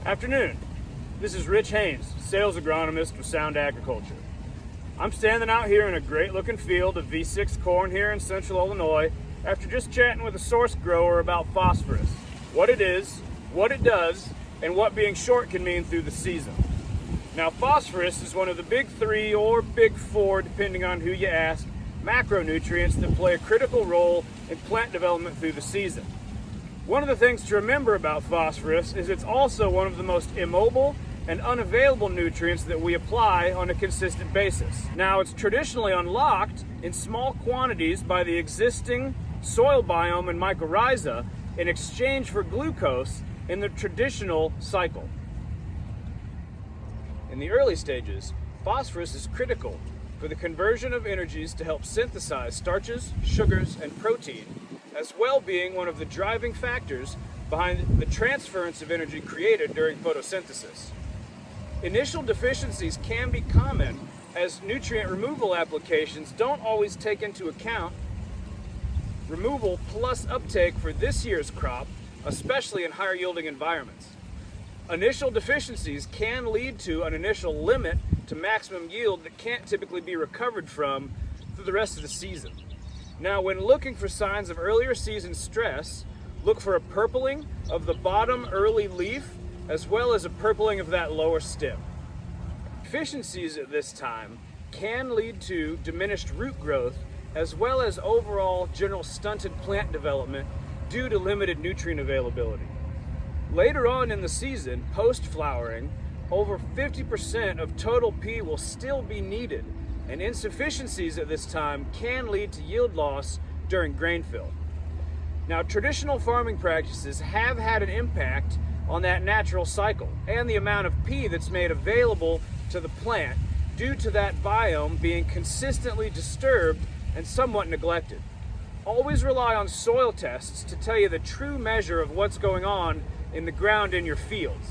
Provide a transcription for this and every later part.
Afternoon. This is Rich Haynes, sales agronomist with Sound Agriculture. I'm standing out here in a great looking field of V6 corn here in central Illinois after just chatting with a source grower about phosphorus, what it is, what it does, and what being short can mean through the season. Now, phosphorus is one of the big three or big four, depending on who you ask, macronutrients that play a critical role in plant development through the season. One of the things to remember about phosphorus is it's also one of the most immobile and unavailable nutrients that we apply on a consistent basis. Now, it's traditionally unlocked in small quantities by the existing soil biome and mycorrhiza in exchange for glucose in the traditional cycle. In the early stages, phosphorus is critical for the conversion of energies to help synthesize starches, sugars, and protein, as well being one of the driving factors behind the transference of energy created during photosynthesis. Initial deficiencies can be common as nutrient removal applications don't always take into account removal plus uptake for this year's crop, especially in higher yielding environments. Initial deficiencies can lead to an initial limit to maximum yield that can't typically be recovered from through the rest of the season. Now, when looking for signs of earlier season stress, look for a purpling of the bottom early leaf as well as a purpling of that lower stem. Deficiencies at this time can lead to diminished root growth as well as overall general stunted plant development due to limited nutrient availability. Later on in the season, post-flowering, over 50% of total P will still be needed, and insufficiencies at this time can lead to yield loss during grain fill. Now, traditional farming practices have had an impact on that natural cycle and the amount of P that's made available to the plant due to that biome being consistently disturbed and somewhat neglected. Always rely on soil tests to tell you the true measure of what's going on in the ground in your fields.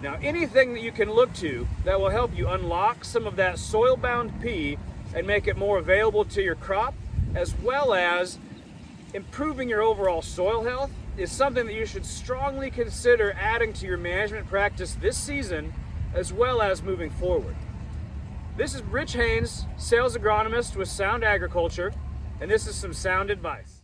Now, anything that you can look to that will help you unlock some of that soil-bound P and make it more available to your crop, as well as improving your overall soil health, is something that you should strongly consider adding to your management practice this season, as well as moving forward. This is Rich Haynes, sales agronomist with Sound Agriculture, and this is some sound advice.